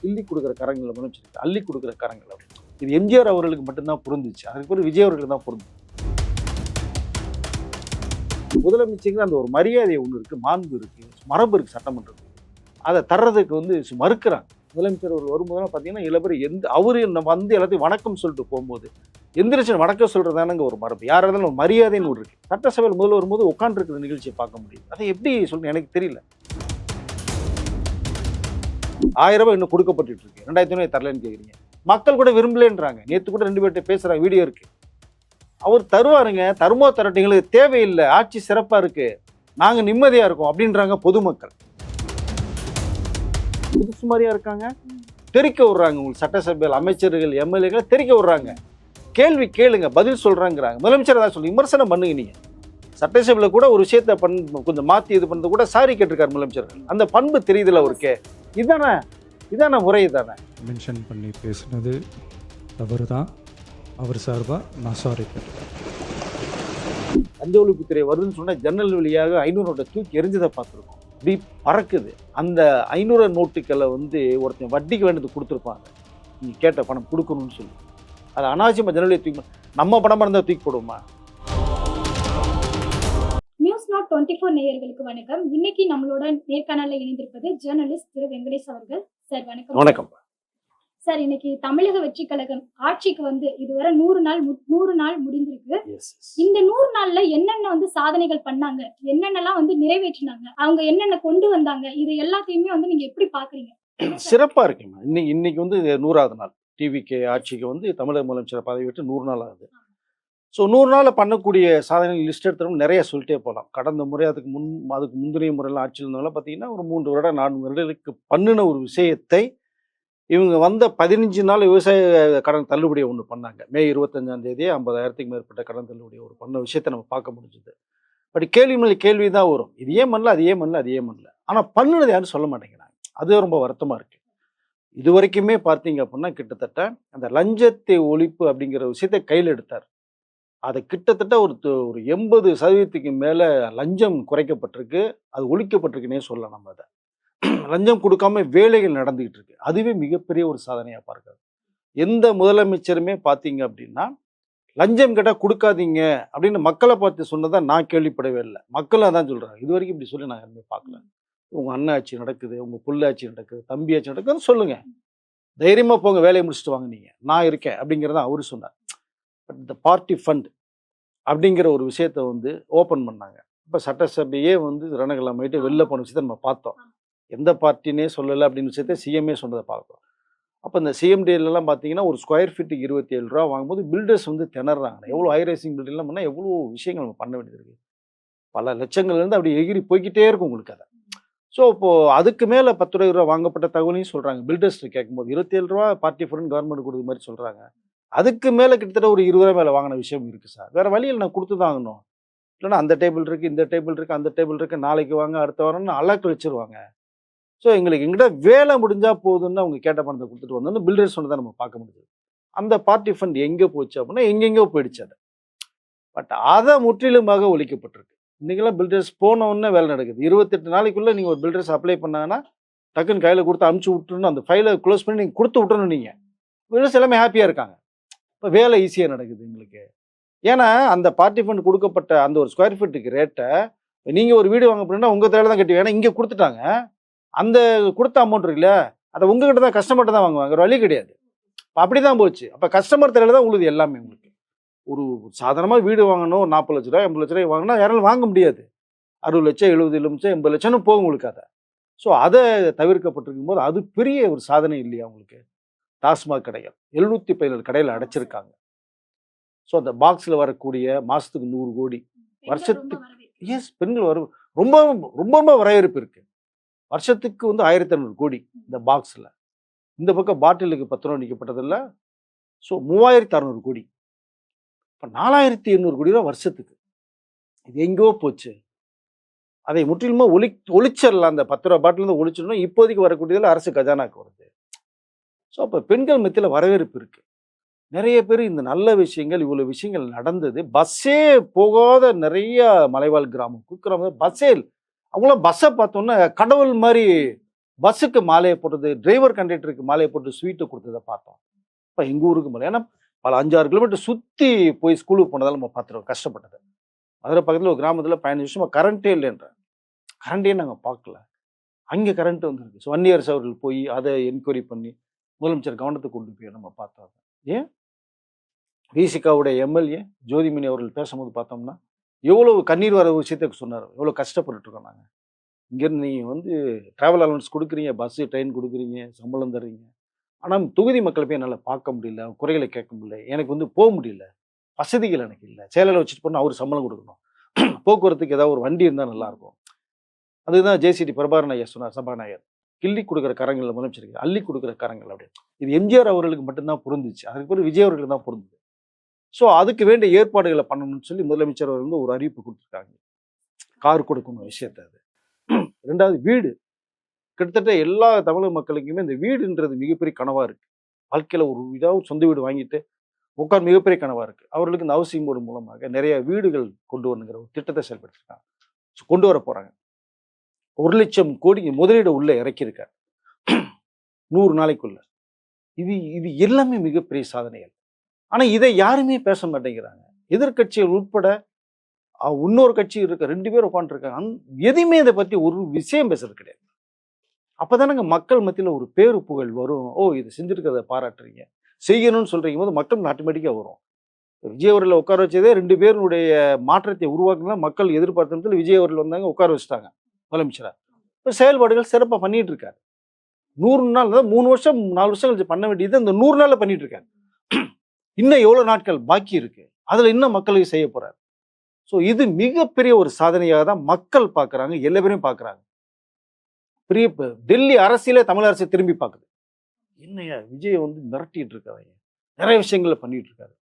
கிள்ளி கொடுக்குற கரங்களை முதலமைச்சருக்கு அள்ளி கொடுக்குற கரங்கள் அப்படின்னு. இது எம்ஜிஆர் அவர்களுக்கு மட்டும்தான் பொருந்துச்சு, அதுக்கு பிறகு விஜய் அவர்களுக்கு தான் பொருந்து. முதலமைச்சருக்கு அந்த ஒரு மரியாதை ஒன்று இருக்கு, மாண்பு இருக்கு, மரபு இருக்கு சட்டமன்றத்துக்கு. அதை தர்றதுக்கு மறுக்கிறாங்க. முதலமைச்சர் அவர் வரும்போது பார்த்தீங்கன்னா இதில் பேர் அவரு நம்ம எல்லாத்தையும் வணக்கம் சொல்லிட்டு போகும்போது எந்திரிச்சு வணக்கம் சொல்றதானங்க ஒரு மரபு. யாராக இருந்தாலும் ஒரு மரியாதைன்னு ஒன்று இருக்கு. சட்டசபையில் முதல்ல வரும்போது உட்காந்துருக்கிற நிகழ்ச்சியை பார்க்க முடியும். அதை எப்படி சொல்லுங்க எனக்கு தெரியல. 1000 ரூபாய் இன்னும் கொடுக்கப்பட்டு இருக்கு, 2500 தரலன்னு கேட்குறீங்க. மக்கள் கூட விரும்பலன்றாங்க. நேற்று கூட 2 பேர்கிட்ட பேசுறாங்க, வீடியோ இருக்கு. அவர் தருவாருங்க, தருமோ தரட்டுங்களுக்கு தேவையில்லை, ஆட்சி சிறப்பா இருக்கு, நாங்க நிம்மதியா இருக்கோம் அப்படின்றாங்க பொதுமக்கள். புதுசு மாதிரியா இருக்காங்க, தெரிக்க விடுறாங்க. உங்களுக்கு சட்டசபையில் அமைச்சர்கள் எம்எல்ஏக்களை தெரிக்க விடுறாங்க. கேள்வி கேளுங்க, பதில் சொல்றாங்கிறாங்க. முதலமைச்சர் தான் சொல்லி விமர்சனம் பண்ணுங்க. நீங்க சட்டசபையில் கூட ஒரு விஷயத்தை கொஞ்சம் மாற்றி இது பண்ணது கூட சாரி கேட்டிருக்காரு முதலமைச்சர்கள். அந்த பண்பு தெரியுதுல அவருக்கு. இதான முறை தானே. மென்ஷன் பண்ணி பேசுனது தவறு தான். அவர் சார்பாக நான் சாரி கேட்டேன். லஞ்ச ஒழிப்புத்துறை வருதுன்னு சொன்னால் ஜன்னல் வழியாக 500 நோட்டை தூக்கி எரிஞ்சதை பார்த்துருக்கோம். அப்படி பறக்குது. அந்த 500 நோட்டுக்களை ஒருத்தன் வட்டிக்கு வேண்டியது கொடுத்துருப்பாங்க, நீ கேட்ட பணம் கொடுக்கணும்னு சொல்லி. அது அனாவசியமாக ஜன்னல் வழியை தூக்கி, நம்ம பணமாக இருந்தால் தூக்கி போடுவோமா? நியூஸ் நாட் 24 நேயர்களுக்கு வணக்கம். இன்னைக்கு நம்மளோட நேர்காணலில் இணைந்திருப்பது ஜேர்னலிஸ்ட் திரு வெங்கடேஷ் அவர்கள். சார் வணக்கம். வணக்கம் சார். இன்னைக்கு தமிழக வெற்றி கழகம் ஆட்சிக்கு இதுவரை 100 நாள் முடிந்திருக்கு. இந்த 100 நாள்ல என்னென்ன சாதனைகள் பண்ணாங்க, என்னென்னலாம் நிறைவேற்றினாங்க, அவங்க என்னென்ன கொண்டு வந்தாங்க, இது எல்லாத்தையுமே நீங்க எப்படி பாக்குறீங்க? சிறப்பா இருக்குமா. இன்னைக்கு 100வது நாள் டிவிகே ஆட்சிக்கு தமிழக முதலமைச்சர் பதவி விட்டு 100 நாள் ஆகுது. ஸோ 100 நாளில் பண்ணக்கூடிய சாதனைகள் லிஸ்ட் எடுத்துகிட்டு நிறைய சொல்லிட்டே போகலாம். கடந்த முறை அதுக்கு முந்தைய முறையில் ஆட்சியில் இருந்தவங்களாம் பார்த்தீங்கன்னா ஒரு 3 வருடம் 4 வருடங்களுக்கு பண்ணின ஒரு விஷயத்தை இவங்க 15 நாள் விவசாய கடன் தள்ளுபடியை ஒன்று பண்ணாங்க. மே 25ஆம் தேதி 50,000க்கு மேற்பட்ட கடன் தள்ளுபடியை ஒரு பண்ண விஷயத்தை நம்ம பார்க்க முடிஞ்சுது. பட் கேள்வி மேலே கேள்வி தான் வரும். இது ஏன் பண்ணல, அது ஏன் பண்ணல, அது ஏன் பண்ணல. ஆனால் பண்ணுனது யாரும் சொல்ல மாட்டேங்கிறாங்க. அது ரொம்ப வருத்தமாக இருக்குது. இது வரைக்குமே பார்த்தீங்க அப்படின்னா கிட்டத்தட்ட அந்த லஞ்சத்தை ஒழிப்பு அப்படிங்கிற விஷயத்தை கையில் எடுத்தார். அதை கிட்டத்தட்ட ஒரு 80% மேலே லஞ்சம் குறைக்கப்பட்டிருக்கு, அது ஒழிக்கப்பட்டிருக்குன்னே சொல்லலாம். நம்ம அதை லஞ்சம் கொடுக்காம வேலைகள் நடந்துகிட்டு இருக்கு. அதுவே மிகப்பெரிய ஒரு சாதனையாக பார்க்குறது. எந்த முதலமைச்சருமே பார்த்தீங்க அப்படின்னா லஞ்சம் கேட்டால் கொடுக்காதீங்க அப்படின்னு மக்களை பார்த்து சொன்னதை நான் கேள்விப்படவே இல்லை. மக்கள் அதான் சொல்கிறாங்க. இது வரைக்கும் இப்படி சொல்லி நான் யாருமே பார்க்கல. உங்கள் அண்ணன் ஆட்சி நடக்குது, உங்கள் புள்ள ஆட்சி நடக்குது, தம்பி ஆட்சி நடக்குதுன்னு சொல்லுங்க, தைரியமாக போங்க, வேலையை முடிச்சுட்டு வாங்க, நீங்கள் நான் இருக்கேன் அப்படிங்கிறத அவரு சொன்னார். பட் இந்த பார்ட்டி ஃபண்ட் அப்படிங்கிற ஒரு விஷயத்தை ஓப்பன் பண்ணாங்க. இப்போ சட்டசபையே ரணகலமாயிட்டு வெளில போன விஷயத்தை நம்ம பார்த்தோம். எந்த பார்ட்டினே சொல்லலை அப்படின்னு விஷயத்தை சிஎம்ஏ சொன்னதை பார்த்தோம். அப்போ இந்த சிஎம்டிஎல்லாம் பார்த்தீங்கன்னா ஒரு ஸ்கொயர் ஃபீட்டுக்கு 27 ரூபா வாங்கும்போது பில்டர்ஸ் திணறாங்க. எவ்வளோ ஹை ரைசிங் பில்டிங்லாம் பண்ணால் எவ்வளோ விஷயங்கள் நம்ம பண்ண வேண்டியது இருக்குது. பல லட்சங்கள்லேருந்து அப்படி எகிரி போய்கிட்டே இருக்கும் உங்களுக்கு அதை. ஸோ இப்போது அதுக்கு மேலே 10 ரூபா வாங்கப்பட்ட தகவலையும் சொல்கிறாங்க. பில்டர்ஸ்ட்டு கேட்கும்போது 27 ரூபா பார்ட்டி ஃபண்ட் கவர்மெண்ட் கொடுக்குற மாதிரி சொல்கிறாங்க. அதுக்கு மேலே கிட்டத்தட்ட ஒரு 20 ரூபா மேலே வாங்கின விஷயம் இருக்குது சார். வேறு வழியில் நான் கொடுத்து தான் ஆகணும். இல்லைன்னா அந்த டேபிள் இருக்குது, இந்த டேபிள் இருக்குது, அந்த டேபிள் இருக்குது, நாளைக்கு வாங்க, அடுத்த வாரம்னு அலர்ட் வச்சுருவாங்க. ஸோ எங்கிட்ட வேலை முடிஞ்சால் போதுன்னு அவங்க கேட்ட பணத்தை கொடுத்துட்டு வந்தோன்னு பில்டர்ஸ் தான் நம்ம பார்க்க முடியுது. அந்த பார்ட்டி ஃபண்ட் எங்கே போச்சு அப்படின்னா எங்கெங்கோ போயிடுச்சு அது. பட் அதை முற்றிலுமாக ஒழிக்கப்பட்டிருக்கு. இன்றைக்கெல்லாம் பில்டர்ஸ் போனோன்னே வேலை நடக்குது. 28 நாளைக்குள்ளே நீங்கள் ஒரு பில்டர்ஸ் அப்ளை பண்ணாங்கன்னா டக்குன்னு கையில் கொடுத்து அமுச்சு விட்டுருணும், அந்த ஃபைலை க்ளோஸ் பண்ணி நீங்கள் கொடுத்து விட்டுறணும். நீங்கள் பில்டர்ஸ் எல்லாமே ஹாப்பியாக இருக்காங்க. இப்போ வேலை ஈஸியாக நடக்குது எங்களுக்கு. ஏன்னா அந்த பார்ட்டி ஃபண்ட் கொடுக்கப்பட்ட அந்த ஒரு ஸ்கொயர் ஃபீட்டுக்கு ரேட்டை நீங்கள் ஒரு வீடு வாங்க போனீங்கன்னா உங்கள் தேவை தான் கட்டி, ஏன்னா இங்கே கொடுத்துட்டாங்க. அந்த கொடுத்த அமௌண்ட் இருக்குல்ல, அதை உங்ககிட்ட தான் கஸ்டமர்கிட்ட தான் வாங்குவாங்க, ஒரு வழி கிடையாது. இப்போ அப்படி தான் போச்சு. அப்போ கஸ்டமர் தேவையில் தான் உங்களுக்கு எல்லாமே. உங்களுக்கு ஒரு சாதாரணமாக வீடு வாங்கணும், 40 லட்ச ரூபா 80 லட்ச ரூபாய் வாங்கினா யாராலும் வாங்க முடியாது. 60 லட்சம் 70 லட்சம் 80 லட்சம்னு போகும் உங்களுக்கு அதை. ஸோ அதை தவிர்க்கப்பட்டிருக்கும் போது அது பெரிய ஒரு சாதனை இல்லையா உங்களுக்கு? டாஸ்மாக் கடைகள் 717 கடையில் அடைச்சிருக்காங்க. ஸோ அந்த பாக்ஸில் வரக்கூடிய மாதத்துக்கு 100 கோடி, வருஷத்துக்கு பெண்கள் ரொம்ப ரொம்ப ரொம்ப வரவேற்பு இருக்குது. வருஷத்துக்கு 1500 கோடி இந்த பாக்ஸில். இந்த பக்கம் பாட்டிலுக்கு 10 ரூபா நிற்கப்பட்டதில்ல. ஸோ 3600 கோடி. இப்போ 4800 கோடி ரூபா வருஷத்துக்கு. இது எங்கோ போச்சு. அதை முற்றிலுமா ஒழிச்சிடலாம். அந்த 10 ரூபா பாட்டிலேருந்து ஒழிச்சிடணும். இப்போதைக்கு வரக்கூடியதில் அரசு கஜானாக்கு வருது. ஸோ அப்போ பெண்கள் மத்தியில் வரவேற்பு இருக்குது. நிறைய பேர் இந்த நல்ல விஷயங்கள், இவ்வளோ விஷயங்கள் நடந்தது. பஸ்ஸே போகாத நிறைய மலைவாழ் கிராமம், குக்கிராமம் பஸ்ஸே அவங்களாம் பஸ்ஸை பார்த்தோன்னா கடவுள் மாதிரி பஸ்ஸுக்கு மாலையை போட்டது, டிரைவர் கண்டக்டருக்கு மாலையை போட்டு ஸ்வீட்டை கொடுத்ததை பார்த்தோம். இப்போ எங்கள் ஊருக்கு மேலே ஏன்னா பல 5-6 கிலோமீட்டர் சுற்றி போய் ஸ்கூலுக்கு போனதால் நம்ம பார்த்துருவோம் கஷ்டப்பட்டது. அதில் பக்கத்தில் ஒரு கிராமத்தில் 15 வருஷமாக கரண்ட்டே இல்லைன்ற, கரண்ட்டே நாங்கள் பார்க்கல. அங்கே கரண்ட் வந்துருக்கு. ஸோ வன்னியரசு அவர்கள் போய் அதை என்கொயரி பண்ணி முதலமைச்சர் கவனத்துக்கு கொண்டு போய் நம்ம பார்த்தோம். ஏன் விசிகாவுடைய எம்எல்ஏ ஜோதிமணி அவர்கள் பேசும்போது பார்த்தோம்னா எவ்வளோ கண்ணீர் வர விஷயத்தை சொன்னார். எவ்வளோ கஷ்டப்பட்டுருக்கோம் நாங்கள். இங்கேருந்து நீங்கள் ட்ராவல் அலவன்ஸ் கொடுக்குறீங்க, பஸ்ஸு ட்ரெயின் கொடுக்குறீங்க, சம்பளம் தர்றீங்க. ஆனால் தொகுதி மக்களை போய் என்னால் பார்க்க முடியல, குறைகளை கேட்க முடியல, எனக்கு போக முடியல, வசதிகள் எனக்கு இல்லை. சேலையில் வச்சுட்டு போனால் அவர் சம்பளம் கொடுக்கணும், போக்குவரத்துக்கு ஏதாவது ஒரு வண்டி இருந்தால் நல்லாயிருக்கும். அதுதான் ஜேசிடி பிரபாகரன் ஐயா சொன்னார், சபாநாயகர். கிள்ளி கொடுக்குற கரங்களில் முதலமைச்சருக்கு அள்ளி கொடுக்குற கரங்கள் அப்படின்னு. இது எம்ஜிஆர் அவர்களுக்கு மட்டும்தான் பொருந்துச்சு, அதுக்கு பிறகு விஜய் அவர்களுக்கு தான் பொருந்துது. ஸோ அதுக்கு வேண்டிய ஏற்பாடுகளை பண்ணணும்னு சொல்லி முதலமைச்சர் அவர்கள் ஒரு அறிவிப்பு கொடுத்துருக்காங்க. கார் கொடுக்கணும் விஷயத்த. அது 2வது வீடு. கிட்டத்தட்ட எல்லா தமிழக மக்களுக்குமே இந்த வீடுன்றது மிகப்பெரிய கனவாக இருக்குது. வாழ்க்கையில் ஒரு ஏதாவது சொந்த வீடு வாங்கிட்டு உட்கார் மிகப்பெரிய கனவாக இருக்குது. அவர்களுக்கு இந்த ஹவுசிங் போர்டு மூலமாக நிறைய வீடுகள் கொண்டு வரணுங்கிற ஒரு திட்டத்தை செயல்படுத்திருக்காங்க. ஸோ கொண்டு வர போகிறாங்க. 1 லட்சம் கோடி முதலீடு உள்ளே இறக்கியிருக்காரு 100 நாளைக்குள்ள. இது எல்லாமே மிகப்பெரிய சாதனைகள். ஆனால் இதை யாருமே பேச மாட்டேங்கிறாங்க. எதிர்கட்சிகள் உட்பட இன்னொரு கட்சி இருக்க 2 பேர் உட்காந்துருக்காங்க. எதையுமே இதை பற்றி ஒரு விஷயம் பேசுறது கிடையாது. அப்போதானங்க மக்கள் மத்தியில் ஒரு பேரு புகழ் வரும். ஓ, இது செஞ்சுருக்கிறத பாராட்டுறீங்க, செய்யணும்னு சொல்றீங்க போது மக்கள் ஆட்டோமேட்டிக்காக வரும். விஜய் அவர்களை உட்கார வச்சதே 2 பேருடைய மாற்றத்தை உருவாக்குனா மக்கள் எதிர்பார்த்ததுல விஜய் அவர்கள் வந்தாங்க, உட்கார வச்சுட்டாங்க முதலமைச்சராக. இப்போ செயல்பாடுகள் சிறப்பாக பண்ணிட்டு இருக்காரு. 100 நாள், அதாவது 3 வருஷம் 4 வருஷம் கழிச்சு பண்ண வேண்டியது இந்த 100 நாளில் பண்ணிட்டு இருக்காரு. இன்னும் எவ்வளோ நாட்கள் பாக்கி இருக்கு, அதில் இன்னும் மக்களுக்கு செய்ய போறாரு. ஸோ இது மிகப்பெரிய ஒரு சாதனையாக தான் மக்கள் பார்க்குறாங்க, எல்லா பேரையும் பார்க்குறாங்க. பெரிய டெல்லி அரசியலே தமிழ் அரசை திரும்பி பார்க்குது. என்னையா விஜய் மிரட்டிட்டு இருக்காங்க, நிறைய விஷயங்களை பண்ணிட்டு இருக்காரு.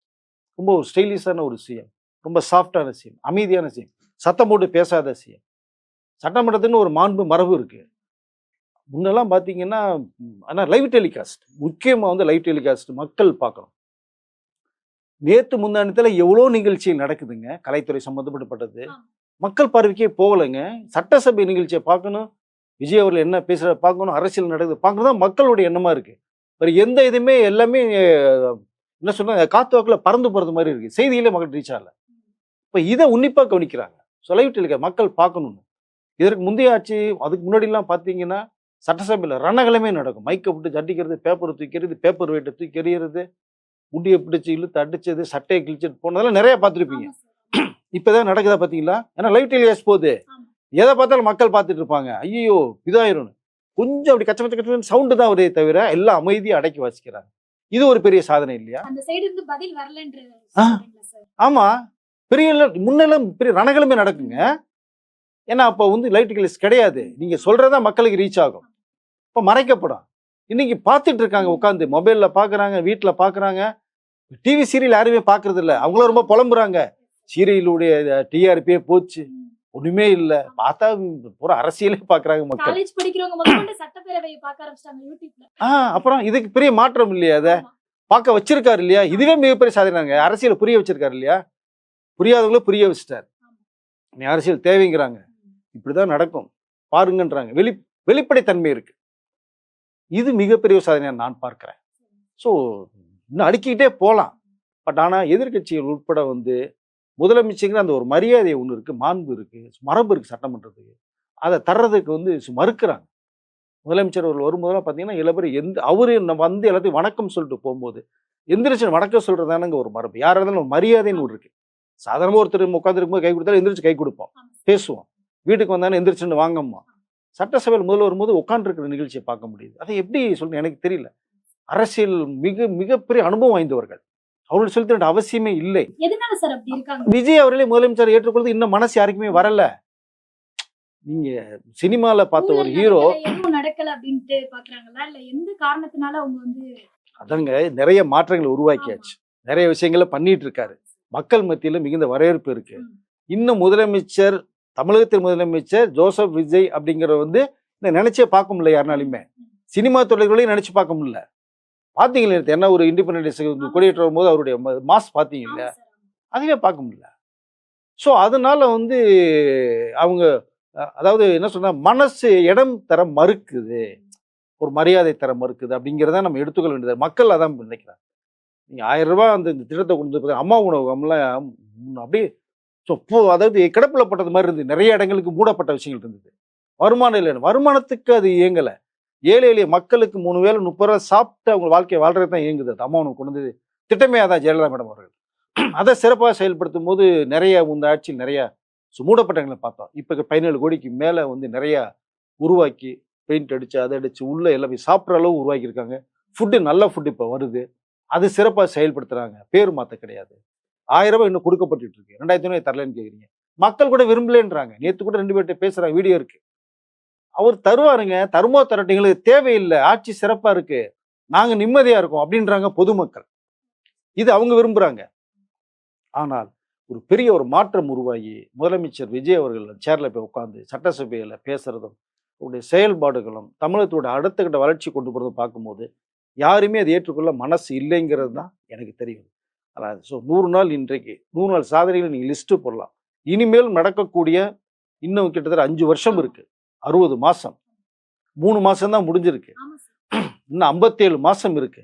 ரொம்ப ஒரு ஸ்டைலிஷான ஒரு சிஎம், ரொம்ப சாஃப்டான சிஎம், அமைதியான சிஎம், சத்தம் போட்டு பேசாத சிஎம். சட்டமன்றத்துன்னு ஒரு மாண்பு மரபு இருக்கு. முன்னெல்லாம் பார்த்தீங்கன்னா ஆனால் லைவ் டெலிகாஸ்ட், முக்கியமாக லைவ் டெலிகாஸ்ட் மக்கள் பார்க்கணும். நேற்று முந்தானத்தில் எவ்வளோ நிகழ்ச்சிகள் நடக்குதுங்க, கலைத்துறை சம்மந்தப்பட்டது மக்கள் பார்வைக்கே போகலைங்க. சட்டசபை நிகழ்ச்சியை பார்க்கணும், விஜய் அவர்கள் என்ன பேசுகிற பார்க்கணும், அரசியல் நடக்குது பார்க்கணும் தான் மக்களுடைய எண்ணமாக இருக்குது. வேறு எந்த இதுவுமே எல்லாமே என்ன சொன்னால் காத்து வாக்கில் பறந்து போகிறது மாதிரி இருக்குது. செய்தியிலே மக்கள் ரீச் ஆகலை. இப்போ இதை உன்னிப்பாக கவனிக்கிறாங்க. சொல்லிவிட்டு இருக்க மக்கள் பார்க்கணும்னு. இதற்கு முந்தைய ஆட்சி, அதுக்கு முன்னாடிலாம் பார்த்தீங்கன்னா சட்டசபையில் ரணகலமே நடக்கும். மைக்கை விட்டு ஜட்டிக்கிறது, பேப்பரை தூக்கிறது, பேப்பர் வெயிட்டை தூக்கி எறிகிறது, முடியை பிடிச்சி இழுத்து அடிச்சது, சட்டையை கிழிச்சிட்டு போனதெல்லாம் நிறைய பார்த்துருப்பீங்க. இப்போதான் நடக்குதா பார்த்தீங்களா? ஏன்னா லைவ் டெலிகாஸ்ட் போகுது, எதை பார்த்தாலும் மக்கள் பார்த்துட்டு இருப்பாங்க. ஐயோ இதாயிரும், கொஞ்சம் அப்படி கச்ச கச்ச சவுண்டு தான் ஒரே தவிர எல்லாம் அமைதியாக அடக்கி வாசிக்கிறாங்க. இது ஒரு பெரிய சாதனை இல்லையா? ஆமா, பெரிய முன்னெல்லாம் பெரிய ரணங்களுமே நடக்குங்க. ஏன்னா அப்போ லைட் டெலிகாஸ்ட் கிடையாது. நீங்க சொல்றதா மக்களுக்கு ரீச் ஆகும். இப்போ மறைக்கப்படும். இன்னைக்கு பார்த்துட்டு இருக்காங்க, உட்காந்து மொபைலில் பார்க்குறாங்க, வீட்டில் பார்க்குறாங்க. டிவி சீரியல் யாருமே பார்க்கறது இல்லை. அவங்களும் ரொம்ப புலம்புறாங்க, சீரியலுடைய டிஆர்பியே போச்சு, ஒண்ணுமே இல்ல. பார்த்தா பூரா அரசியலே பாக்குறாங்க மக்கள். காலேஜ் படிக்கிறவங்க முதல்ல சட்டப்பேரவையை பார்க்க ஆரம்பிச்சாங்க யூடியூப்ல. அப்புறம் இதுக்கு பெரிய மாற்றம் இல்லையா? அதை பார்க்க வச்சிருக்காரு இல்லையா? இதுவே மிகப்பெரிய சாதனைங்க. அரசியலை புரிய வச்சிருக்காரு இல்லையா? புரியாதவங்களும் புரிய வச்சுட்டாரு. நீ அரசியல் தேவைங்கிறாங்க, இப்படிதான் நடக்கும் பாருங்கன்றாங்க. வெளிப்படைத்தன்மை இருக்கு. இது மிகப்பெரிய சாதனையா நான் பார்க்கிறேன். ஸோ இன்னும் அடுக்கிக்கிட்டே போகலாம். பட் ஆனால் எதிர்கட்சிகள் உட்பட முதலமைச்சருங்கிற அந்த ஒரு மரியாதை ஒன்று இருக்கு, மாண்பு இருக்கு, மரபு இருக்கு சட்டமன்றத்துக்கு. அதை தர்றதுக்கு மறுக்கிறாங்க. முதலமைச்சர் அவர்கள் வரும்போதெல்லாம் பார்த்தீங்கன்னா எல்லா பேரும் அவரு எல்லாத்தையும் வணக்கம் சொல்லிட்டு போகும்போது எந்திரிச்சு வணக்கம் சொல்றதானுங்க ஒரு மரபு. யாராக இருந்தாலும் மரியாதைன்னு ஒன்று இருக்கு. சாதாரணமாக ஒருத்தர் உட்காந்துருக்கும் போது கை கொடுத்தாலும் எந்திரிச்சு கை கொடுப்போம், பேசுவோம். வீட்டுக்கு வந்தாலும் எந்திரிச்சுன்னு வாங்கம்மா. சட்டசபையில் முதல்ல வரும்போது உட்காந்துருக்கிற நிகழ்ச்சியை பார்க்க முடியுது. அதை எப்படி சொல்லணும் எனக்கு தெரியல. அரசியல் மிகப்பெரிய அனுபவம் வாய்ந்தவர்கள், அவர்கள் செலுத்த வேண்டிய அவசியமே இல்லை. விஜய் அவர்களே முதலமைச்சர் ஏற்றுக்கொள்வது இன்னும் மனசு யாருக்குமே வரல. நீங்க சினிமால பார்த்த ஒரு ஹீரோ நடக்கல அப்படின்ட்டு பாக்குறாங்களா, இல்ல எந்த காரணத்தினால அவங்க அதங்க நிறைய மாற்றங்களை உருவாக்கியாச்சு, நிறைய விஷயங்களை பண்ணிட்டு இருக்காரு. மக்கள் மத்தியில மிகுந்த வரவேற்பு இருக்கு. இன்னும் முதலமைச்சர், தமிழகத்தின் முதலமைச்சர் ஜோசப் விஜய் அப்படிங்கிற நினைச்சே பார்க்க முடியல யாருனாலுமே. சினிமா தொழில்களையும் நினைச்சு பார்க்க முடியல. பாத்தீங்களா என்ன ஒரு இண்டிபெண்டன்ஸ் கொடியேற்ற வரும்போது அவருடைய மாஸ் பாத்தீங்க இல்லையா? அதுவே பார்க்க முடியல. ஸோ அதனால அவங்க அதாவது என்ன சொன்னா மனசு இடம் தர மறுக்குது. ஒரு மரியாதை தர மறுக்குது அப்படிங்கிறத நம்ம எடுத்துக்கொள்ள வேண்டியது. மக்கள் அதான் நினைக்கிறாங்க. நீங்கள் 1000 ரூபா அந்த இந்த திட்டத்தை கொண்டு வந்து அம்மா உணவகம்லாம் அப்படியே அதாவது கிடப்பில் பட்டது மாதிரி இருந்தது. நிறைய இடங்களுக்கு மூடப்பட்ட விஷயங்கள் இருந்தது. வருமானம் இல்லை, வருமானத்துக்கு அது இயங்கலை. ஏழை எளிய மக்களுக்கு 3 வேளை 30 ரூபா சாப்பிட்டு அவங்க வாழ்க்கையை வாழ்றது தான் இயங்குது. அது அம்மா உணவு கொண்டு வந்தது திட்டமே அதான் ஜெயலலிதா மேடம் அவர்கள். அதை சிறப்பாக செயல்படுத்தும் போது நிறைய இந்த ஆட்சியில் நிறைய மூடப்பட்ட இடங்களை பார்த்தோம். இப்போ 17 கோடிக்கு மேலே வந்து நிறைய உருவாக்கி பெயிண்ட் அடிச்சு அதை அடிச்சு உள்ள எல்லாமே சாப்பிட்ற அளவு உருவாக்கியிருக்காங்க. ஃபுட்டு நல்ல ஃபுட்டு இப்போ வருது. அது சிறப்பாக செயல்படுத்துறாங்க. பேர் மாற்ற கிடையாது. 1000 ரூபாய் இன்னும் கொடுக்கப்பட்டு இருக்கு. 2000 தரலன்னு கேட்குறீங்க. மக்கள் கூட விரும்பலன்றாங்க. நேற்று கூட 2 பேர்கிட்ட பேசுறாங்க, வீடியோ இருக்கு. அவர் தருவாருங்க, தருமோ தரட்டும், எங்களுக்கு தேவையில்லை, ஆட்சி சிறப்பா இருக்கு, நாங்க நிம்மதியா இருக்கோம் அப்படின்றாங்க பொதுமக்கள். இது அவங்க விரும்புறாங்க. ஆனால் ஒரு பெரிய ஒரு மாற்றம் உருவாகி முதலமைச்சர் விஜய் அவர்கள் சேர்ல போய் உட்காந்து சட்டசபையில பேசுறதும் அவருடைய செயல்பாடுகளும் தமிழகத்தோட அடுத்த கட்ட வளர்ச்சி கொண்டு போறதும் பார்க்கும்போது யாருமே அதை ஏற்றுக்கொள்ள மனசு இல்லைங்கிறது தான் எனக்கு தெரியும். அதாவது ஸோ 100 நாள் இன்றைக்கு 100 நாள் சாதனைகளை நீங்கள் லிஸ்ட்டு போடலாம். இனிமேல் நடக்கக்கூடிய இன்னும் கிட்டத்தட்ட 5 வருஷம் இருக்கு. 60 மாசம், 3 மாசம் தான் முடிஞ்சிருக்கு. இன்னும் 57 மாசம் இருக்கு.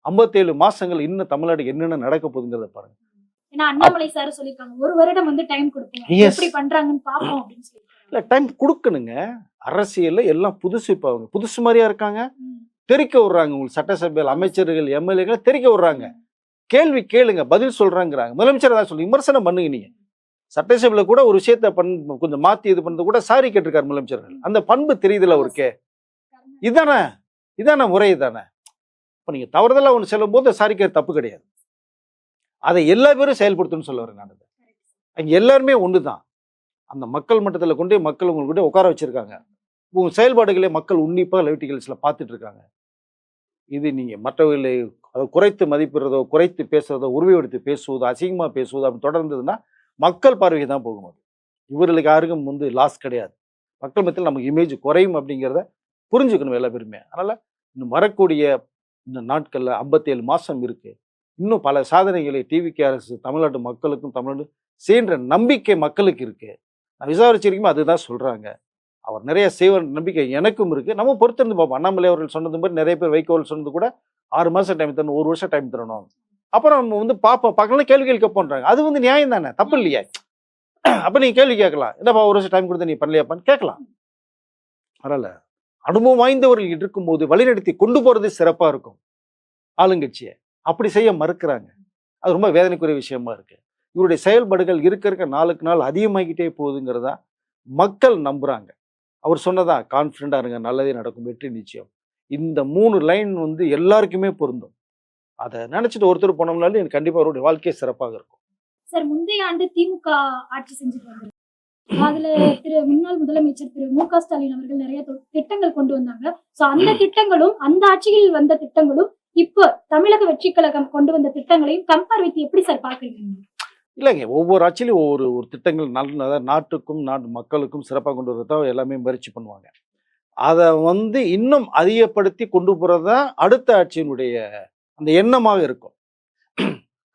57 மாசங்கள் இன்னும் தமிழ்நாடு என்னென்ன நடக்க போகுதுங்கிறத பாருங்க. ஏன்னா அண்ணாமலை சார் சொல்லிருக்காங்க 1 வருடம் வந்து டைம் கொடுப்போம், எப்படி பண்றாங்கன்னு பாப்போம் அப்படின்னு சொல்லி. இல்ல டைம் கொடுக்கணுங்க. அரசியல்ல எல்லாம் புதுசு. இப்போ அவங்க புதுசு மாதிரியா இருக்காங்க. தெரிக்க விடுறாங்க. உங்களுக்கு சட்டசபையில் அமைச்சர்கள் எம்எல்ஏக்களை தெரிக்க விடுறாங்க. கேள்வி கேளுங்க, பதில் சொல்றாங்கிறாங்க. முதலமைச்சர் தான் சொல்லி விமர்சனம் பண்ணுங்க. நீங்க சட்டசபையில கூட ஒரு விஷயத்த கொஞ்சம் மாத்தி இது பண்ணது கூட சாரி கேட்டிருக்காரு முதலமைச்சர்கள். அந்த பண்பு தெரியுதுல அவருக்கு. இதான முறை தானே. இப்ப நீங்க தவறுதலா ஒன்று செல்லும் போது சாரி கேட்க தப்பு கிடையாது. அதை எல்லா பேரும் செயல்படுத்தணும்னு சொல்ல வரேன் நான். அங்க எல்லாருமே ஒண்ணுதான். அந்த மக்கள் மட்டத்தில் கொண்டு மக்கள் உங்கள்கிட்ட உட்கார வச்சிருக்காங்க. உங்க செயல்பாடுகளே மக்கள் உன்னிப்பாக லைவ்டிகல்ஸ்ல பார்த்துட்டு இருக்காங்க. இது நீங்க மற்றவர்களை குறைத்து மதிப்பிடுறதோ, குறைத்து பேசுறதோ, உருவெடுத்து பேசுவதோ, அசிங்கமா பேசுவதோ அப்படி தொடர்ந்ததுன்னா மக்கள் பார்வையை தான் போகும். இவர்களுக்கு யாருக்கும் வந்து லாஸ் கிடையாது. மக்கள் மத்தியில் நமக்கு இமேஜ் குறையும் அப்படிங்கிறத புரிஞ்சுக்கணும் எல்லா பேருமே. அதனால இன்னும் வரக்கூடிய இந்த நாட்கள்ல 57 மாசம் இருக்கு. இன்னும் பல சாதனைகளை டிவிகே அரசு தமிழ்நாட்டு மக்களுக்கும் தமிழ்நாடு செய்கின்ற நம்பிக்கை மக்களுக்கு இருக்கு. நான் விசாரிச்சிருக்கோம், அதுதான் சொல்றாங்க. அவர் நிறைய செய்வார் நம்பிக்கை எனக்கும் இருக்கு. நம்ம பொறுத்திருந்து பார்ப்போம். அண்ணாமலை அவர்கள் சொன்னது மாதிரி நிறைய பேர் வைகோ அவர்கள் சொன்னது கூட 6 மாசம் டைம் தரணும், 1 வருஷம் டைம் தரணும். அப்புறம் நம்ம வந்து பார்ப்போம், பார்க்கலாம், கேள்விகள் கேட்போன்றாங்க. அது வந்து நியாயம் தானே, தப்பு இல்லையா? அப்ப நீங்க கேள்வி கேட்கலாம். என்னப்பா 1 வருஷம் டைம் கொடுத்து நீ பண்ணலையாப்பான்னு கேட்கலாம். அதனால அனுபவம் வாய்ந்தவர்கள் இருக்கும்போது வழிநடத்தி கொண்டு போறது சிறப்பா இருக்கும். ஆளுங்கட்சியை அப்படி செய்ய மறுக்கிறாங்க. அது ரொம்ப வேதனைக்குரிய விஷயமா இருக்கு. இவருடைய செயல்பாடுகள் இருக்க நாளுக்கு நாள் அதிகமாகிட்டே போகுதுங்கிறதா மக்கள் நம்புறாங்க. அவர் சொன்னதா கான்ஃபிடண்டா இருங்க, நல்லதே நடக்கும், வெற்றி நிச்சயம். இந்த 3 லைன் வந்து எல்லாருக்குமே பொருந்தும். அதை நினைச்சிட்டு ஒருத்தர் போனோம்னாலும் எனக்கு கண்டிப்பா அவருடைய வாழ்க்கையே சிறப்பாக இருக்கும். சார், முந்தைய ஆண்டு திமுக ஆட்சி செஞ்சுட்டு வந்தாங்க. அதுல முன்னாள் முதலமைச்சர் திரு மு க ஸ்டாலின் அவர்கள் நிறைய திட்டங்கள் கொண்டு வந்தாங்க. சோ அந்த திட்டங்களும் அந்த ஆட்சியில் வந்த திட்டங்களும் இப்போ தமிழக வெற்றி கழகம் கொண்டு வந்த திட்டங்களையும் கம்பேர் வைத்து எப்படி சார் பாக்குறீங்க? இல்லைங்க, ஒவ்வொரு ஆட்சியிலும் ஒவ்வொரு திட்டங்கள் நாட்டுக்கும் நாட்டு மக்களுக்கும் சிறப்பாக கொண்டு வரதான் எல்லாமே முயற்சி பண்ணுவாங்க. அதை வந்து இன்னும் அதிகப்படுத்தி கொண்டு போறதுதான் அடுத்த ஆட்சியினுடைய அந்த எண்ணமாக இருக்கும்.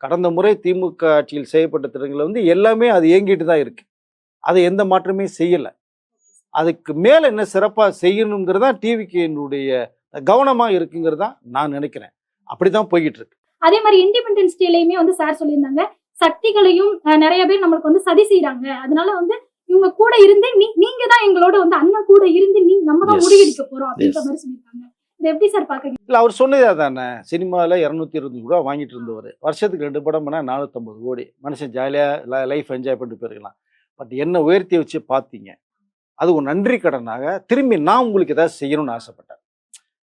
கடந்த முறை திமுக ஆட்சியில் செய்யப்பட்ட திட்டங்கள் வந்து எல்லாமே அது இயங்கிட்டு தான் இருக்கு. அதை எந்த மாற்றமே செய்யலை. அதுக்கு மேல என்ன சிறப்பாக செய்யணுங்கிறதா டிவிகேனுடைய கவனமா இருக்குங்கிறதா நான் நினைக்கிறேன். அப்படிதான் போய்கிட்டு இருக்கு. அதே மாதிரி இண்டிபெண்டன்ஸ் டேலையுமே வந்து சார் சொல்லியிருந்தாங்க, சக்திகளையும் நிறைய பேர் நம்மளுக்கு வந்து சதி செய்யறாங்க, அதனால வந்து இவங்க கூட இருந்து நீங்க தான் எங்களோட வந்து அண்ணன் கூட இருந்து நம்ம தான் முடிவெடுக்க போறோம் அப்படின்ற மாதிரி சொல்லியிருக்காங்க. இது எப்படி சார் பாக்குறீங்க? இல்ல, அவர் சொன்னதே தானே. சினிமாவில் 220 ரூபா வாங்கிட்டு இருந்தவர் வருஷத்துக்கு 2 படம் பண்ணா 450 கோடி. மனுஷன் ஜாலியா லைஃப் என்ஜாய் பண்ணிட்டு போயிருக்கலாம். பட் என்ன உயர்த்தி வச்சு பார்த்தீங்க, அது ஒரு நன்றி கடனாக திரும்பி நான் உங்களுக்கு ஏதாவது செய்யணும்னு ஆசைப்பட்டேன்.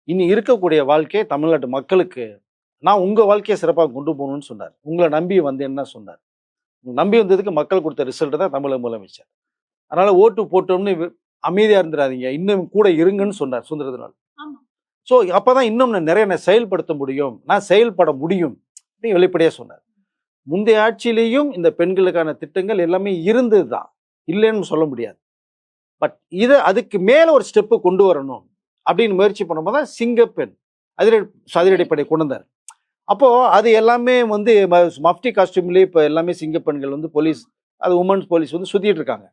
இனி இருக்கக்கூடிய வாழ்க்கை தமிழ்நாட்டு மக்களுக்கு நான் உங்க வாழ்க்கையை சிறப்பாக கொண்டு போகணும்னு சொன்னார். உங்களை நம்பி வந்து என்ன சொன்னார்? நம்பி வந்ததுக்கு மக்கள் கொடுத்த ரிசல்ட் தான் தமிழக முதலமைச்சர். அதனால ஓட்டு போட்டோம்னு அமைதியா இருந்துடாதீங்க, இன்னும் கூட இருங்கன்னு சொன்னார் சுதந்திர தினம். ஸோ அப்பதான் இன்னும் நிறைய செயல்படுத்த முடியும், நான் செயல்பட முடியும் அப்படின்னு வெளிப்படையா சொன்னார். முந்தைய ஆட்சியிலேயும் இந்த பெண்களுக்கான திட்டங்கள் எல்லாமே இருந்தது தான், இல்லைன்னு சொல்ல முடியாது. பட் இதை அதுக்கு மேல ஒரு ஸ்டெப்பு கொண்டு வரணும் அப்படின்னு முயற்சி பண்ணும்போது தான் சிங்கப்பெண் அதிரடிப்படை கொண்டு வந்தார். அப்போ அது எல்லாமே வந்து மஃப்டி காஸ்டியூம்லேயே இப்போ எல்லாமே சிங்கப்பெண்கள் வந்து போலீஸ், அது உமன்ஸ் போலீஸ் வந்து சுத்திட்டு இருக்காங்க.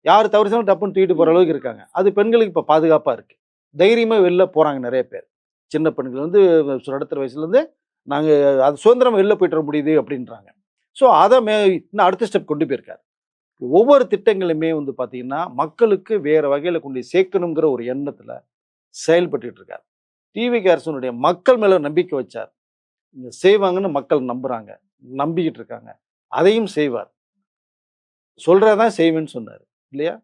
யார் தவறு செய்யணும் டப்புன்னு தூக்கிட்டு போற அளவுக்கு இருக்காங்க. அது பெண்களுக்கு இப்போ பாதுகாப்பா இருக்கு. தைரியமாக வெளில போகிறாங்க நிறைய பேர். சின்ன பெண்கள் வந்து நடுத்தர வயசுலேருந்து நாங்கள் அது சுதந்திரமாக வெளில போயிட்டு வர முடியுது அப்படின்றாங்க. ஸோ அதை இன்னும் அடுத்த ஸ்டெப் கொண்டு போயிருக்காரு. ஒவ்வொரு திட்டங்களுமே வந்து பார்த்தீங்கன்னா மக்களுக்கு வேறு வகையில் கொண்டு சேர்க்கணுங்கிற ஒரு எண்ணத்தில் செயல்பட்டு இருக்கார். டிவிகே அரசனுடைய மக்கள் மேலே நம்பிக்கை வச்சார். இங்கே செய்வாங்கன்னு மக்கள் நம்புகிறாங்க, நம்பிக்கிட்டு இருக்காங்க. அதையும் செய்வார். சொல்கிறதான் செய்வேன்னு சொன்னார் இல்லையா,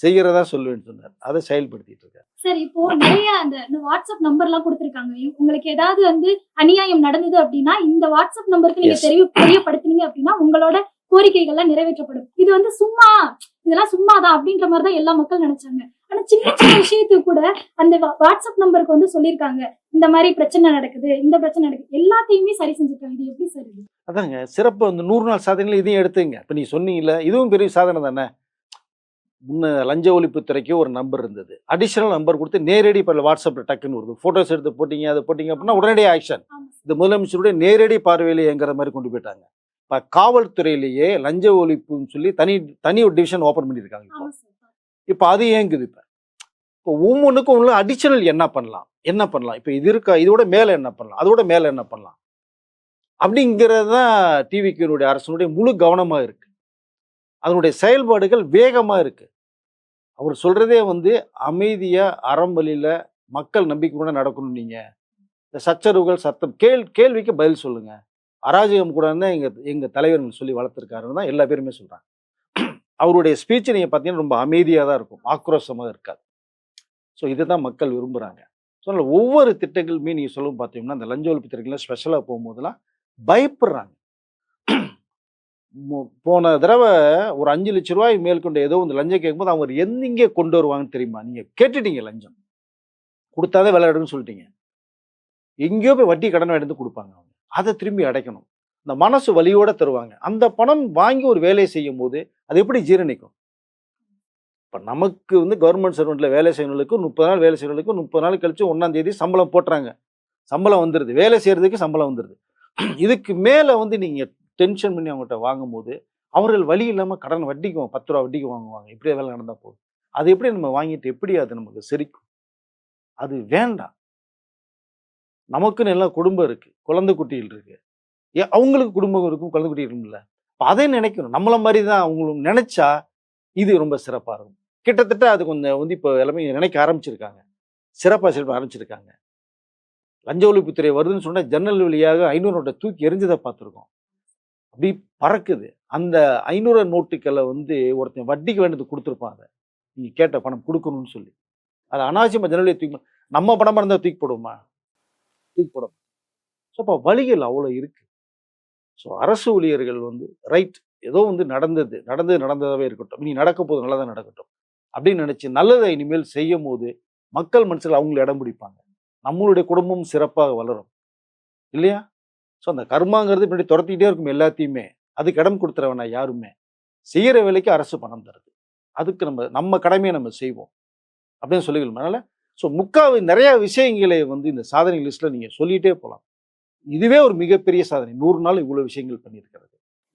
செய்கிறதா சொல்லுவேன்னு சொன்னார். அதை செயல்படுத்திட்டு இருக்காரு. சார் இப்போ நிறைய அந்த வாட்ஸ்அப் நம்பர் எல்லாம் கொடுத்திருக்காங்க. உங்களுக்கு ஏதாவது வந்து அநியாயம் நடந்தது அப்படின்னா இந்த வாட்ஸ்அப் நம்பருக்கு நீங்க தெரியப்படுத்தினீங்க அப்படின்னா உங்களோட கோரிக்கைகள்லாம் நிறைவேற்றப்படும். இது வந்து சும்மா, இதெல்லாம் சும்மாதான் அப்படின்ற மாதிரிதான் எல்லா மக்கள் நினைச்சாங்க. ஆனா சின்ன சின்ன விஷயத்துக்கு கூட அந்த வாட்ஸ்அப் நம்பருக்கு வந்து சொல்லியிருக்காங்க, இந்த மாதிரி பிரச்சனை நடக்குது, இந்த பிரச்சனை நடக்குது, எல்லாத்தையுமே சரி செஞ்சிருக்காங்க. இது எப்படி சார் இது? அதாங்க சிறப்பு. அந்த 100 நாள் சாதனைகள் இதையும் எடுத்துங்க. இப்ப நீ சொன்னீங்கல்ல, இதுவும் பெரிய சாதனை தானே. முன்ன லஞ்ச ஒழிப்புத்துறைக்கு ஒரு நம்பர் இருந்தது, அடிஷனல் நம்பர் கொடுத்து நேரடி இப்போ வாட்ஸ்அப்பில் டக்குன்னு வருது, ஃபோட்டோஸ் எடுத்து போட்டிங்க, அதை போட்டிங்க அப்படின்னா உடனடி ஆக்ஷன். இந்த முதலமைச்சருடைய நேரடி பார்வையிலேங்கிற மாதிரி கொண்டு போயிட்டாங்க. இப்போ காவல்துறையிலேயே லஞ்ச ஒழிப்புன்னு சொல்லி தனி ஒரு டிவிஷன் ஓப்பன் பண்ணியிருக்காங்க. இப்போ அது ஏங்குது. இப்போ ஒவ்வொன்றுக்கும் உள்ள அடிஷனல் என்ன பண்ணலாம், இப்போ இது இருக்கா, இதோட மேலே என்ன பண்ணலாம், அதோட மேலே என்ன பண்ணலாம் அப்படிங்கிறது தான் டிவிகேனுடைய அரசனுடைய முழு கவனமாக இருக்கு. அதனுடைய செயல்பாடுகள் வேகமாக இருக்கு. அவர் சொல்றதே வந்து அமைதியா அறம் வழியில மக்கள் நம்பிக்கை கூட நடக்கணும். நீங்க இந்த சச்சரவுகள் சத்தம் கேள்விக்கு பதில் சொல்லுங்க, அராஜகம் கூட எங்க தலைவர்கள் சொல்லி வளர்த்துருக்காருன்னு தான் எல்லா பேருமே சொல்றாங்க. அவருடைய ஸ்பீச் நீங்க பார்த்தீங்கன்னா ரொம்ப அமைதியாக தான் இருக்கும், ஆக்ரோஷமாக இருக்காது. ஸோ இதுதான் மக்கள் விரும்புகிறாங்க. ஸோ ஒவ்வொரு திட்டங்களுமே நீங்கள் சொல்லும் பார்த்தீங்கன்னா இந்த லஞ்ச ஒழிப்பு திட்டங்கள்லாம் ஸ்பெஷலாக போகும்போதெல்லாம் பயப்படுறாங்க. போன தடவை ஒரு 5 லட்ச ரூபாய் மேற்கொண்ட ஏதோ இந்த லஞ்சம் கேட்கும்போது அவங்க எங்கே கொண்டு வருவாங்கன்னு தெரியுமா? நீங்கள் கேட்டுட்டீங்க, லஞ்சம் கொடுத்தாதே விளையாடுன்னு சொல்லிட்டீங்க. எங்கேயோ போய் வட்டி கடன் எடுத்து கொடுப்பாங்க. அவங்க அதை திரும்பி அடைக்கணும். இந்த மனசு வலியோட தருவாங்க. அந்த பணம் வாங்கி ஒரு வேலையை செய்யும் போது அது எப்படி ஜீரணிக்கும்? இப்போ நமக்கு வந்து கவர்மெண்ட் சர்வெண்ட்ல வேலை செய்யறவங்களுக்கு 30 நாள் வேலை செய்யறவங்களுக்கு 30 நாள் கழிச்சு 1ஆம் தேதி சம்பளம் போட்டுறாங்க. சம்பளம் வந்துடுது, வேலை செய்யறதுக்கு சம்பளம் வந்துடுது. இதுக்கு மேலே வந்து நீங்கள் டென்ஷன் பண்ணி அவங்ககிட்ட வாங்கும்போது அவர்கள் வழி இல்லாமல் கடன் வட்டிக்கு 10 ரூபா வட்டிக்கு வாங்குவாங்க. இப்படியே வேலை நடந்தால் போதும். அது எப்படி நம்ம வாங்கிட்டு எப்படி அது நமக்கு செரிக்கும்? அது வேண்டாம். நமக்குன்னு எல்லாம் குடும்பம் இருக்கு, குழந்தை குட்டிகள் இருக்கு, அவங்களுக்கு குடும்பம் இருக்கும், குழந்தை குட்டி இருக்கும்ல. அதை நினைக்கணும். நம்மள மாதிரி தான் அவங்களும் நினைச்சா இது ரொம்ப சிறப்பாக இருக்கும். கிட்டத்தட்ட அது கொஞ்சம் வந்து இப்போ எல்லாமே நினைக்க ஆரம்பிச்சிருக்காங்க, சிறப்பாக செயல்பட ஆரம்பிச்சிருக்காங்க. லஞ்ச ஒழிப்புத்துறை வருதுன்னு சொன்னால் ஜன்னல் வழியாக 500 நோட்டை தூக்கி எரிஞ்சதை பார்த்துருக்கோம். அப்படி பறக்குது. அந்த 500 நோட்டுக்களை வந்து ஒருத்தன் வட்டிக்கு வேண்டியது கொடுத்துருப்பான். அதை நீங்கள் கேட்ட பணம் கொடுக்கணும்னு சொல்லி அது அனாவசியமாக ஜன்னலியை தூக்கி, நம்ம பணமாக இருந்தால் தூக்கி போடுவோமா? தூக்கி போடும். ஸோ அப்போ வழிகள் அவ்வளோ இருக்கு. ஸோ அரசு ஊழியர்கள் வந்து ரைட், ஏதோ வந்து நடந்ததாகவே இருக்கட்டும், இனி நடக்க போது நல்லதாக நடக்கட்டும் அப்படின்னு நினச்சி நல்லதை இனிமேல் செய்யும் போது மக்கள் மனசில் அவங்களை இடம் பிடிப்பாங்க. நம்மளுடைய குடும்பம் சிறப்பாக வளரும் இல்லையா? ஸோ அந்த கர்மாங்கிறது இப்படி துரத்திக்கிட்டே இருக்கும் எல்லாத்தையுமே. அதுக்கு இடம் கொடுத்துறவனா யாருமே. செய்கிற வேலைக்கு அரசு பணம் தருது, அதுக்கு நம்ம கடமையை நம்ம செய்வோம் அப்படின்னு சொல்லிக்கணும். அதனால ஸோ நிறைய விஷயங்களை வந்து இந்த சாதனை லிஸ்ட்டில் நீங்கள் சொல்லிகிட்டே போகலாம். இதுவே ஒரு மிகப்பெரிய சாதனை. 100 நாள் இவ்வளோ விஷயங்கள் பண்ணியிருக்கிறது.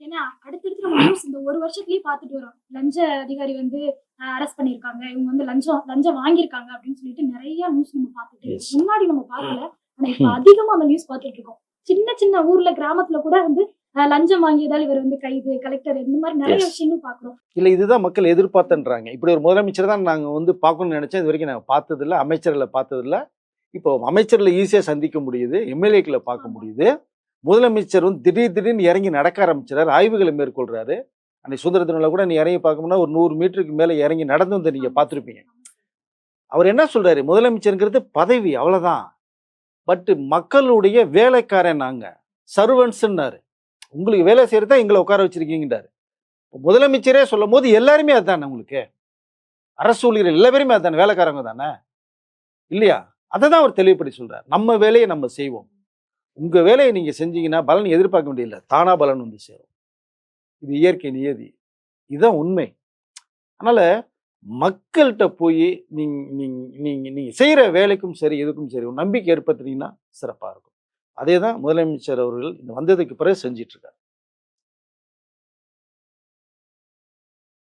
ஏன்னா அடுத்தடுத்து நம்ம நியூஸ் இந்த ஒரு வருஷத்துலயே பார்த்துட்டு வரோம். லஞ்ச அதிகாரி வந்து அரெஸ்ட் பண்ணியிருக்காங்க, இவங்க வந்து லஞ்சம் வாங்கியிருக்காங்க அப்படின்னு சொல்லிட்டு நிறைய நியூஸ் நம்ம பார்த்துட்டு, முன்னாடி நம்ம பார்க்கல, ஆனா இப்ப அதிகமா அந்த நியூஸ் பார்த்துட்டு இருக்கோம். சின்ன சின்ன ஊர்ல கிராமத்துல கூட வந்து லஞ்சம் வாங்கியதால் இவர் வந்து கைது, கலெக்டர், இந்த மாதிரி நிறைய விஷயங்கள் பாக்குறோம். இல்ல இதுதான் மக்கள் எதிர்பார்த்தன்றாங்க. இப்படி ஒரு முதலமைச்சர் தான் நாங்க வந்து பார்க்கணும்னு நினைச்சேன். இது வரைக்கும் நாங்க பார்த்ததில்ல, அமைச்சர்களை பார்த்ததில்ல. இப்போ அமைச்சர்களை ஈஸியா சந்திக்க முடியுது, எம்எல்ஏக்களை பார்க்க முடியுது. முதலமைச்சர் வந்து திடீர்னு இறங்கி நடக்க ஆரம்பிச்சாரு, ஆய்வுகளை மேற்கொள்றாரு. அன்னைக்கு சுதந்திர தினத்துல கூட நீ இறங்கி பார்க்கணும்னா ஒரு 100 மீட்டருக்கு மேல இறங்கி நடந்து வந்து நீங்க பார்த்துருப்பீங்க. அவர் என்ன சொல்றாரு, முதலமைச்சருங்கிறது பதவி அவ்வளவுதான், பட் மக்களுடைய வேலைக்காரன், நாங்க சர்வன்ட்ஸ்ன்னாரு. உங்களுக்கு வேலை செய்யறதா எங்களை உட்கார வச்சிருக்கீங்கன்றாரு. முதலமைச்சரே சொல்லும் போது எல்லாருமே அதுதானே, உங்களுக்கு அரசு ஊழியர்கள் எல்லா பேருமே அதுதானே, வேலைக்காரங்க தானே இல்லையா? அதை தான் அவர் தெளிவுபடுத்தி சொல்றாரு. நம்ம வேலையை நம்ம செய்வோம், உங்க வேலையை நீங்க செஞ்சீங்கன்னா பலன் எதிர்பார்க்க வேண்டியதில்லை, தானா பலன் வந்து சேரும். இது இயற்கை நியதி, இதுதான் உண்மை. அதனால மக்கள்கிட்ட போய் நீங்க செய்யற வேலைக்கும் சரி எதுக்கும் சரி ஒரு நம்பிக்கை ஏற்படுத்தினீங்கன்னா சிறப்பா இருக்கும். அதே தான் முதலமைச்சர் அவர்கள் இந்த வந்ததுக்கு பிறகு செஞ்சிட்டு இருக்காரு.